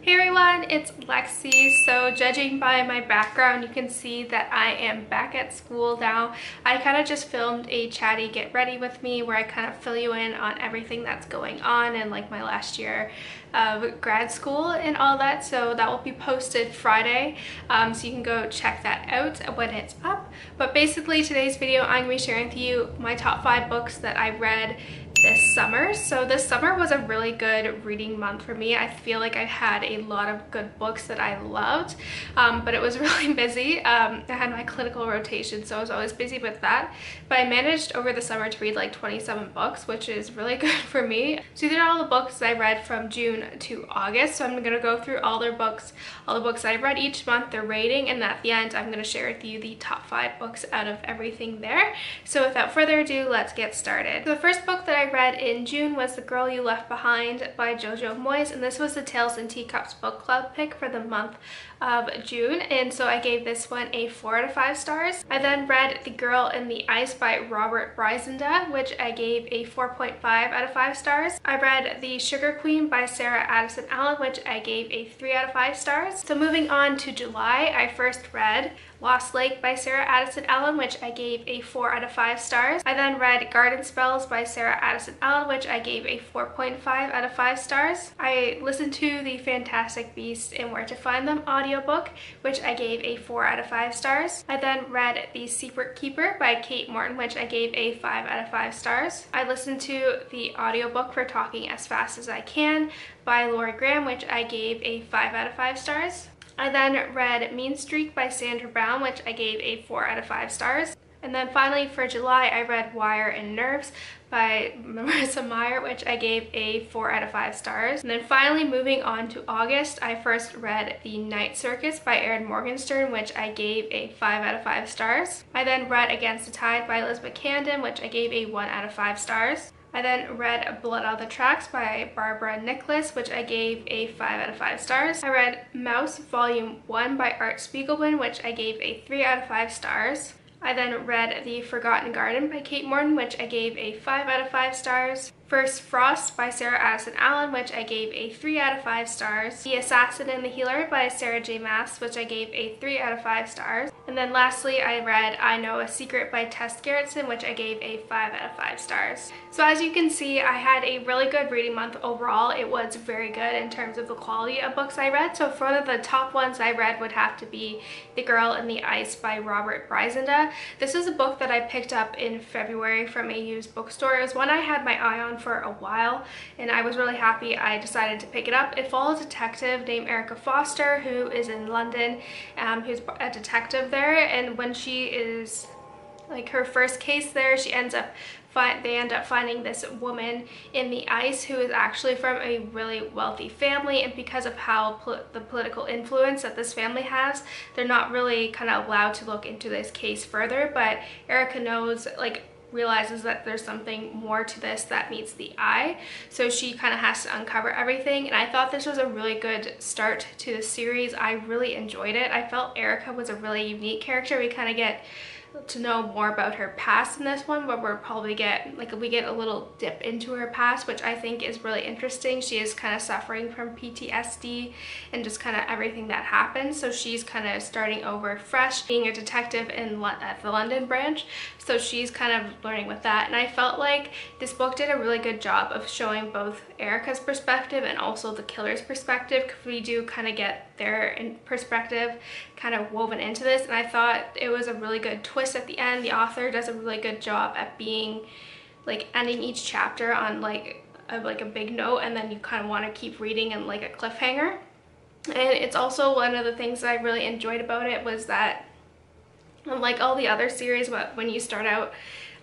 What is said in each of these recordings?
Hey everyone, it's Lexie. So judging by my background, you can see that I am back at school now. I kind of just filmed a chatty get ready with me where I kind of fill you in on everything that's going on and like my last year of grad school and all that. So that will be posted Friday, so you can go check that out when it's up. But basically today's video, I'm going to be sharing with you my top 5 books that I read this summer. So this summer was a really good reading month for me. I feel like I had a lot of good books that I loved, but it was really busy. I had my clinical rotation, so I was always busy with that. But I managed over the summer to read like 27 books, which is really good for me. So these are all the books I read from June to August. So I'm going to go through all the books I read each month, their rating, and at the end I'm going to share with you the top 5 books out of everything there. So without further ado, let's get started. So the first book that I read in June was The Girl You Left Behind by Jojo Moyes, and this was the Tales and Teacups book club pick for the month of June, and so I gave this one a 4 out of 5 stars. I then read The Girl in the Ice by Robert Bryzenda, which I gave a 4.5 out of 5 stars. I read The Sugar Queen by Sarah Addison Allen, which I gave a 3 out of 5 stars. So moving on to July, I first read Lost Lake by Sarah Addison Allen, which I gave a 4 out of 5 stars. I then read Garden Spells by Sarah Addison Allen, which I gave a 4.5 out of 5 stars. I listened to The Fantastic Beasts and Where to Find Them audiobook, which I gave a 4 out of 5 stars. I then read The Secret Keeper by Kate Morton, which I gave a 5 out of 5 stars. I listened to the audiobook for Talking as Fast as I Can by Lori Graham, which I gave a 5 out of 5 stars. I then read Mean Streak by Sandra Brown, which I gave a 4 out of 5 stars. And then finally for July, I read Wire and Nerves by Marissa Meyer, which I gave a 4 out of 5 stars. And then finally moving on to August, I first read The Night Circus by Erin Morgenstern, which I gave a 5 out of 5 stars. I then read Against the Tide by Elizabeth Camden, which I gave a 1 out of 5 stars. I then read Blood on the Tracks by Barbara Nicholas, which I gave a 5 out of 5 stars. I read Mouse Volume 1 by Art Spiegelman, which I gave a 3 out of 5 stars. I then read The Forgotten Garden by Kate Morton, which I gave a 5 out of 5 stars. First Frost by Sarah Addison Allen, which I gave a 3 out of 5 stars. The Assassin and the Healer by Sarah J. Maas, which I gave a 3 out of 5 stars. And then lastly, I read I Know a Secret by Tess Gerritsen, which I gave a 5 out of 5 stars. So as you can see, I had a really good reading month overall. It was very good in terms of the quality of books I read. So one of the top ones I read would have to be The Girl in the Ice by Robert Bryzenda. This is a book that I picked up in February from a used bookstore. It was one I had my eye on for a while, and I was really happy I decided to pick it up. It follows a detective named Erica Foster who is in London, who's a detective there, and when she is like her first case there, they end up finding this woman in the ice who is actually from a really wealthy family, and because of how the political influence that this family has, they're not really kind of allowed to look into this case further. But Erica realizes that there's something more to this that meets the eye, so she kind of has to uncover everything. And I thought this was a really good start to the series. I really enjoyed it. I felt Erica was a really unique character. We kind of get to know more about her past in this one, but we get a little dip into her past, which I think is really interesting. She is kind of suffering from PTSD and just kind of everything that happened, so she's kind of starting over fresh, being a detective at the London branch, so she's kind of learning with that. And I felt like this book did a really good job of showing both Erica's perspective and also the killer's perspective, because we do kind of get their perspective kind of woven into this, and I thought it was a really good twist at the end. The author does a really good job at being ending each chapter on a big note, and then you kind of want to keep reading and like a cliffhanger. And it's also one of the things that I really enjoyed about it was that, unlike all the other series, when you start out,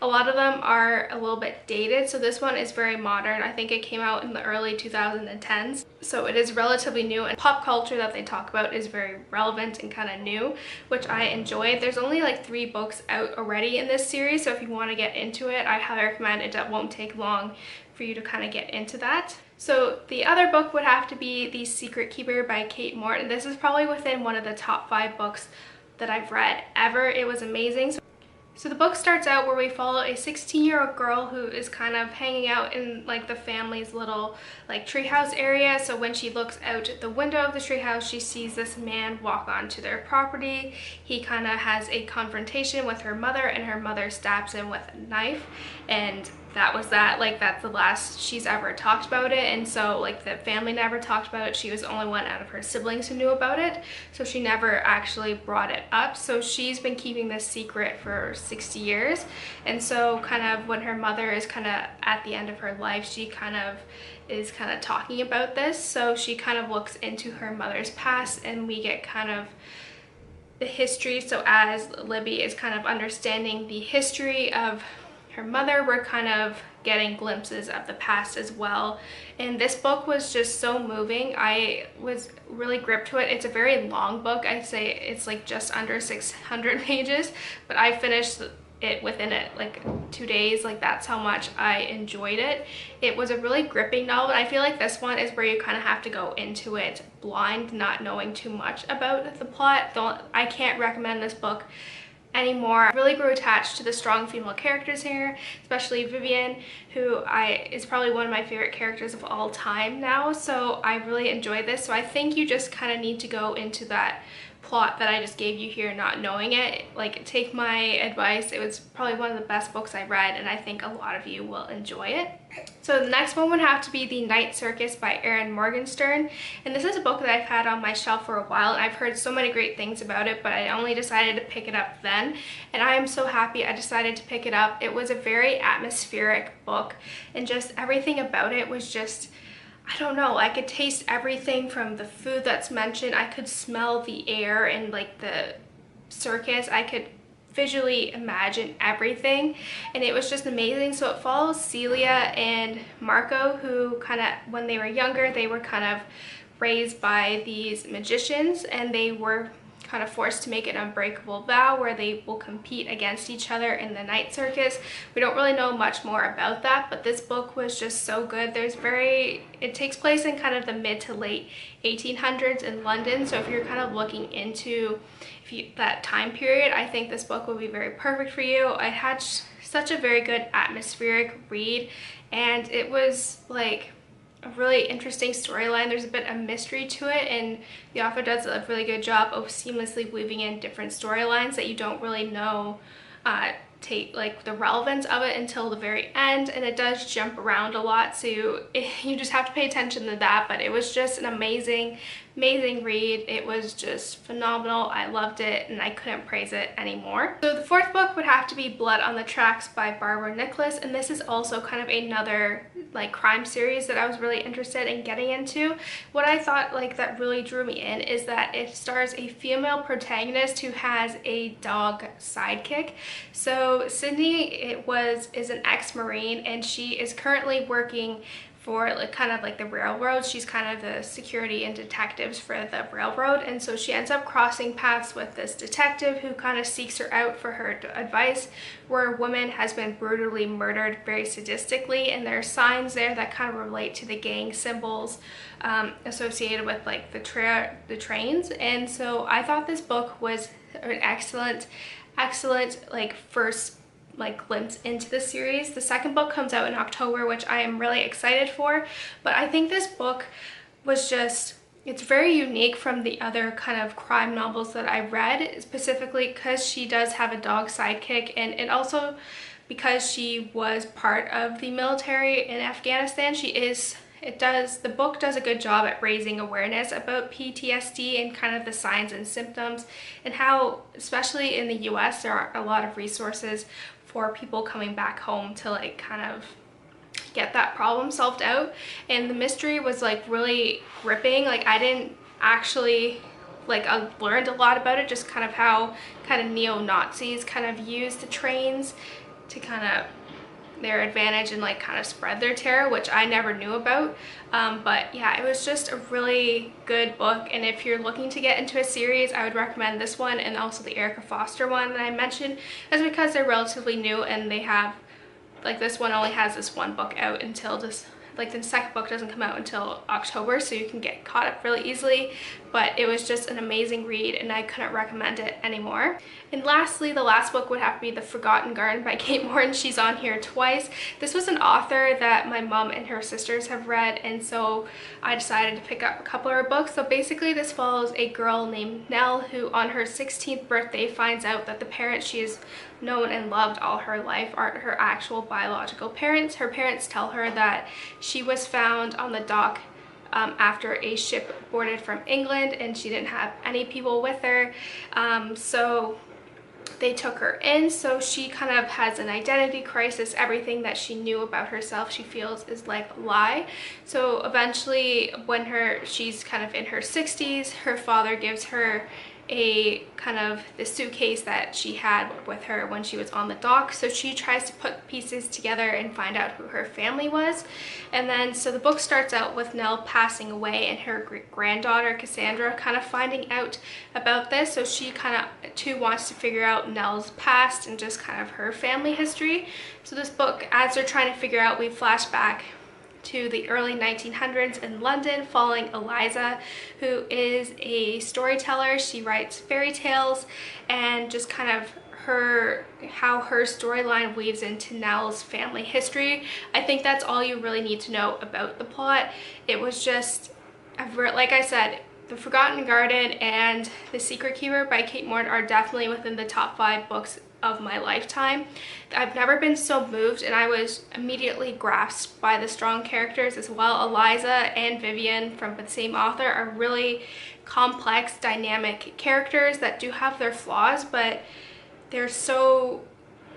a lot of them are a little bit dated, so this one is very modern. I think it came out in the early 2010s, so it is relatively new, and pop culture that they talk about is very relevant and kind of new, which I enjoyed. There's only like 3 books out already in this series, so if you want to get into it, I highly recommend it. It won't take long for you to kind of get into that. So the other book would have to be The Secret Keeper by Kate Morton. This is probably within one of the top 5 books that I've read ever. It was amazing. So the book starts out where we follow a 16-year-old girl who is kind of hanging out in like the family's little like treehouse area. So when she looks out the window of the treehouse, she sees this man walk onto their property. He kind of has a confrontation with her mother, and her mother stabs him with a knife, and that was that. Like, that's the last she's ever talked about it. And so like the family never talked about it. She was the only one out of her siblings who knew about it, so she never actually brought it up. So she's been keeping this secret for 60 years. And so kind of when her mother is kind of at the end of her life, she kind of is kind of talking about this. So she kind of looks into her mother's past, and we get kind of the history. So as Libby is kind of understanding the history of her mother, we're kind of getting glimpses of the past as well. And this book was just so moving. I was really gripped to it. It's a very long book. I'd say it's like just under 600 pages, but I finished it within like 2 days. Like, that's how much I enjoyed it. It was a really gripping novel. I feel like this one is where you kind of have to go into it blind, not knowing too much about the plot. I can't recommend this book anymore. I really grew attached to the strong female characters here, especially Vivian, who is probably one of my favorite characters of all time now. So I really enjoyed this. So I think you just kind of need to go into that plot that I just gave you here not knowing it. Like, take my advice. It was probably one of the best books I read, and I think a lot of you will enjoy it. So the next one would have to be The Night Circus by Erin Morgenstern, and this is a book that I've had on my shelf for a while, and I've heard so many great things about it, but I only decided to pick it up then, and I am so happy I decided to pick it up. It was a very atmospheric book, and just everything about it was just, I don't know, I could taste everything from the food that's mentioned. I could smell the air and like the circus. I could visually imagine everything, and it was just amazing. So it follows Celia and Marco, who kind of, when they were younger, they were kind of raised by these magicians, and they were kind of forced to make an unbreakable vow where they will compete against each other in the Night Circus. We don't really know much more about that, but this book was just so good. It takes place in kind of the mid to late 1800s in London, so if you're kind of looking into that time period, I think this book will be very perfect for you. I had such a very good atmospheric read, and it was like a really interesting storyline. There's a bit of mystery to it, and the author does a really good job of seamlessly weaving in different storylines that you don't really know like the relevance of it until the very end, and it does jump around a lot, so you just have to pay attention to that. But it was just an amazing read. It was just phenomenal. I loved it, and I couldn't praise it anymore. So the fourth book would have to be Blood on the Tracks by Barbara Nicholas, and this is also kind of another like crime series that I was really interested in getting into. What I thought like that really drew me in is that it stars a female protagonist who has a dog sidekick. So Sydney is an ex-Marine, and she is currently working for like kind of like the railroad. She's kind of the security and detectives for the railroad, and so she ends up crossing paths with this detective who kind of seeks her out for her advice, where a woman has been brutally murdered very sadistically, and there are signs there that kind of relate to the gang symbols associated with like the trains. And so I thought this book was an excellent like first like glimpse into the series. The second book comes out in October, which I am really excited for, but I think this book was just, it's very unique from the other kind of crime novels that I read, specifically because she does have a dog sidekick, and also because she was part of the military in Afghanistan. The book does a good job at raising awareness about PTSD and kind of the signs and symptoms, and how, especially in the US, there aren't a lot of resources for people coming back home to like kind of get that problem solved out. And the mystery was like really gripping. Like, I didn't actually I learned a lot about it, just kind of how kind of neo-Nazis kind of use the trains to kind of their advantage and like kind of spread their terror, which I never knew about. But yeah, it was just a really good book, and if you're looking to get into a series, I would recommend this one and also the Erica Foster one that I mentioned, is because they're relatively new, and they have like, this one only has this one book out until this, like the second book doesn't come out until October, so you can get caught up really easily. but it was just an amazing read and I couldn't recommend it anymore. And lastly, the last book would have to be The Forgotten Garden by Kate Morton. She's on here twice. This was an author that my mom and her sisters have read, and so I decided to pick up a couple of her books. So basically this follows a girl named Nell who on her 16th birthday finds out that the parents she has known and loved all her life aren't her actual biological parents. Her parents tell her that she was found on the dock after a ship boarded from England and she didn't have any people with her. So they took her in, so she kind of has an identity crisis. Everything that she knew about herself she feels is like a lie. So eventually when she's kind of in her 60s, her father gives her a kind of the suitcase that she had with her when she was on the dock. So she tries to put pieces together and find out who her family was. And then so the book starts out with Nell passing away and her granddaughter Cassandra kind of finding out about this. So she kind of too wants to figure out Nell's past and just kind of her family history. So this book, as they're trying to figure out, we flash back to the early 1900s in London, following Eliza, who is a storyteller. She writes fairy tales, and just kind of how her storyline weaves into Nell's family history. I think that's all you really need to know about the plot. It was just, like I said, The Forgotten Garden and The Secret Keeper by Kate Morton are definitely within the top 5 books of my lifetime. I've never been so moved, and I was immediately grasped by the strong characters as well. Eliza and Vivian from the same author are really complex, dynamic characters that do have their flaws, but they're so,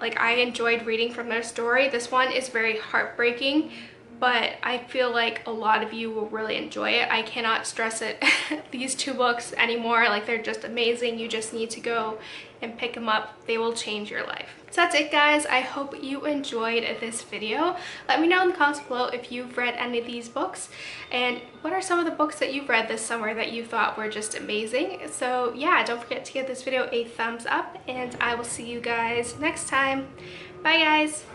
like, I enjoyed reading from their story. This one is very heartbreaking, but I feel like a lot of you will really enjoy it. I cannot stress it, these 2 books anymore. Like, they're just amazing. You just need to go and pick them up. They will change your life. So that's it, guys. I hope you enjoyed this video. Let me know in the comments below if you've read any of these books, and what are some of the books that you've read this summer that you thought were just amazing. So yeah, don't forget to give this video a thumbs up, and I will see you guys next time. Bye, guys.